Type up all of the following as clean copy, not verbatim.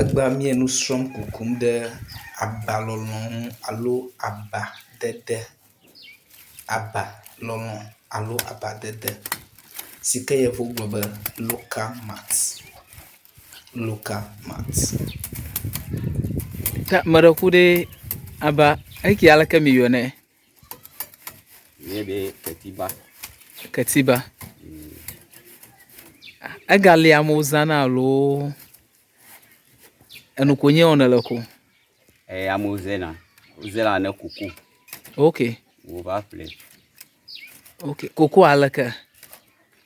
Egbamie nusrɔ̃m kukum ɖe abalɔlɔ ŋu alo abadede. Abalɔlɔ alo abadede si ke yevuwo gblɔ be local mat. Local mat. Ta meɖeku ɖe aba eki aleke mi yɔnɛ? Maybe ketiba. Ketiba. Egali amewo zãna alo enukonye wɔna le ko? Amewo zena ne kuku. Okay. Wo va ƒle. Okay. Koko aleke?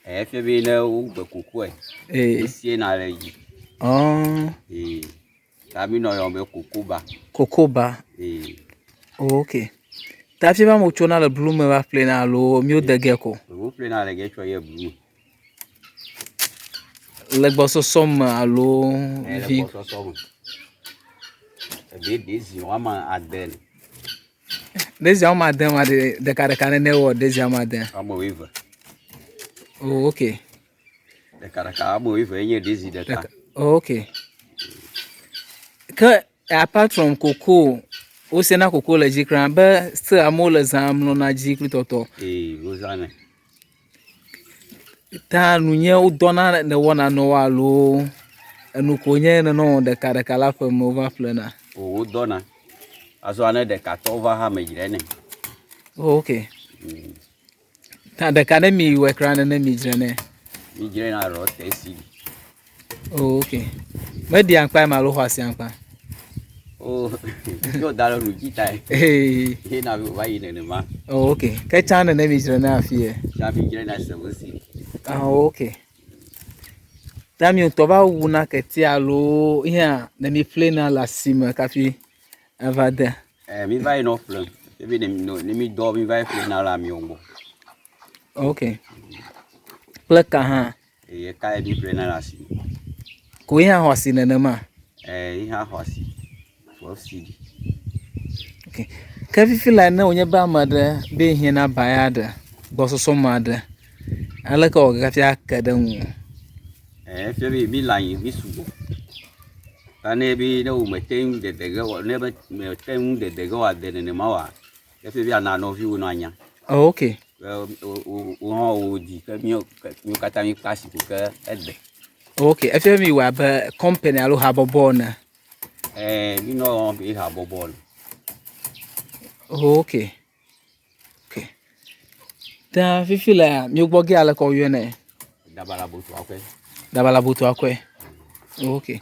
Efie be ne wo gbe kuku esie na le yi. Oh. Ta mi no yon be kokoba. Kokoba. Okay. Ta fie ba mo tsona le blue me va ƒle na alo mi o dege ko? Wo ƒle na le ge tsɔ ye blue. Le gbɔsɔsɔ me alo vi? Le gbɔsɔsɔ me. Ebe dezi wama ade. Dezi wama ade ma de ɖeka nene wɔ dezi wama ade. Ame weve. Oh, okay. Ɖeka ame weve enye dezi ɖeka. Oh, okay. Ke apart from cocoa, o sena cocoa le dzi kran be still amewo le zã mlɔna dzi kpli tɔtɔ. Wo zãnɛ. Ta nunye wo dɔna ne wɔna no alo enukonye ne no ɖeka la ƒe me va ƒlena. Wo dɔna. Azɔ ane ɖeka tɔ va ha me dzre ne. Oh, okay. Ta ɖeka ne mi wɔ kran ne mi dzre ne. Mi dzre na ro tesi. Oh, okay. Me di ankpa ma lo xɔ asi ankpa. Oh, yo da lo kita. Ye na va yi ne ma. Oh, okay. Ke chan ne mi dzre na afie. Cha mi dzre na se wosi. Ah, okay. Ta mi to ba wu na keti alo ya ne mi ƒle na la sime kafi ava de. Mi va yi no ƒle. Ebi ne mi do mi va ƒle na la mi ongo. Okay. Ƒle ka ha. Ye ka e bi ƒle na la si. Ko ya ho asi ne ma. Ya ho asi. Fosi. Okay. Ka fi la na onye ba ma de be hie na ba ya de. Gbɔsɔsɔ ma de. Ale ka o ga fi aka de ŋu. Fie bi mi la yi mi sugo. Ta ne bi ne o meten de dege wa ne be meten de dege wa de ne ma wa. Fie bi ana no vi wo no anya. Oh, okay. O di ke mi kata mi pass ko ke ede. Okay, efe mi wa be company alo ha bobo na. Mi no be ha bobo. Oh, okay. Okay. Ta fifi la mi gbogi ale ko yo na. Dabala botu akwe. Dabala botu akwe. Oh, okay.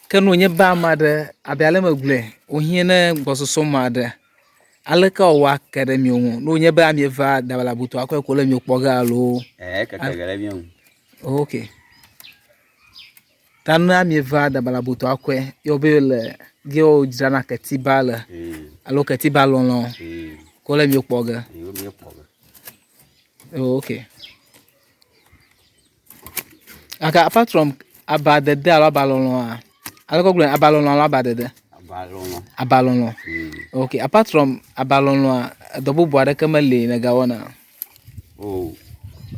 Ke no nye ba ma de abiale magle o hie na gbososo ma de. Ale ka o wa academy o no nye ba mi va dabala botu akwe ko le mi kpoga alo. Kekele mi o. Oh, okay. Ta na mi va dabala botu akwe yo be le ge o jana ketiba le. Alo ketiba lolo. Ko le mi kpoga. Oh, okay. Aka apart from abadede alo abalɔlɔ aleko gble abalɔlɔ alo abadede. Abalɔlɔ. Okay, apart from abalɔlɔ do bubu ade ke mele ne ga wona. Oh,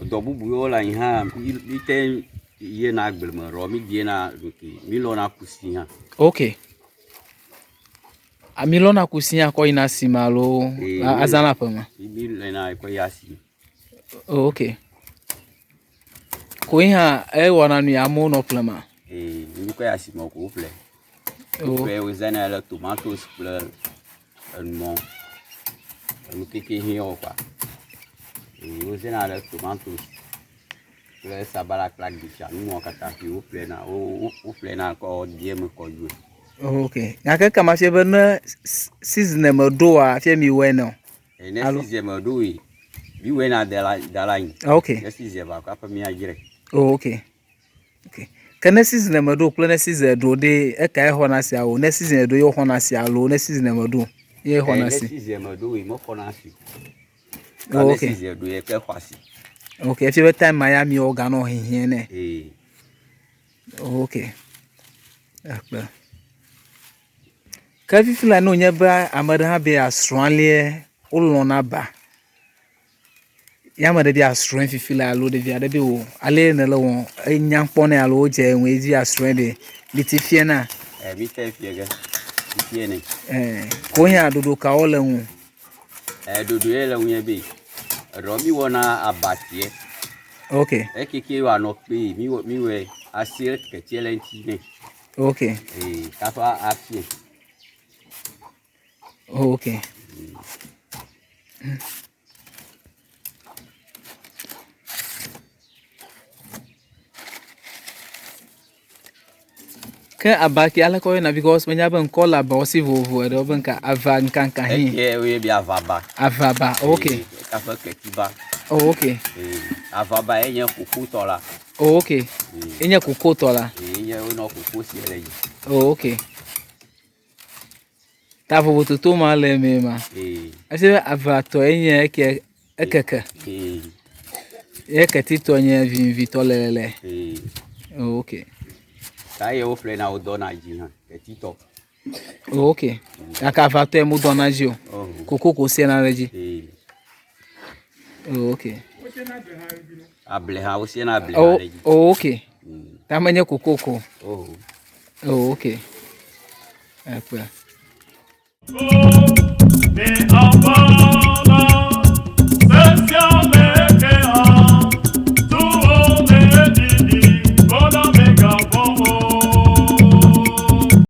do bubu yo la ha mi te ye na agble me ro mi die na ruki mi lo na kusi ha. Okay. Ami lo na kusi ha ko ina simalo azana pama. Mi le na ko yasi. Oh, okay. Ko ha wona nu amo no plema. Mi ko yasi mo ko ple. Ple o zana le tomatoes ple mon. Mi keke hi o kwa. O zana le tomatoes ple sabala claque di cha nu mo kata fi o ple na ko die me ko ju. Okay. Aka kama fie be na season me do a fie mi we no. Ne season me do yi. Bi we na de la yin. Okay. Ne season ba ka pa mi agire. Oh, okay. Okay. Kana season me do plan season do de e ka e ho na sia o na season do ye ho na sia lo na season me do ye ho na si. Season me do yi mo ho na si. Oh, okay. Season do ye ka ho si. Okay, if you time Miami o ga no hihie ne. Oh, okay. Akpa. Ka fi fila no nya ba amada ha be asranle ulon na ba. Ya made bi asran fi fila lo de via de bi o ale na le won enyankpo na alo je enwe ji asran de bi ti fie na Mi te fiege. Tiene. Konya dodo ka ole hu. Dodo ele unye be. Romi wona abatie. Okay. Keke wa no pe mi we asire ke tiele ntine. Okay. Kafa afie. Okay. Ke abaki ala ko na because when you ban call aba osi vovo e do ban ka ava nkanka hin. We be avaba. Avaba. Okay. Kafa kekiba. Oh, okay. Avaba enye kukuto la. Oh, okay. Enye kukoto la. Enye no kukusi ele. Oh, okay. Ta vo to ma le me ma. Ase ava to enye ke ekeke. Ye ketito enye vinvi to lele. Oh, okay. Ta ye o fle na o dona ji han ketito. Oh, okay. Aka ava to e mu dona ji o. Koko ko se na reji. Oh, okay. Able ha o se na able ha reji. Oh, okay. Ta menye kokoko. Oh, okay. Akwa.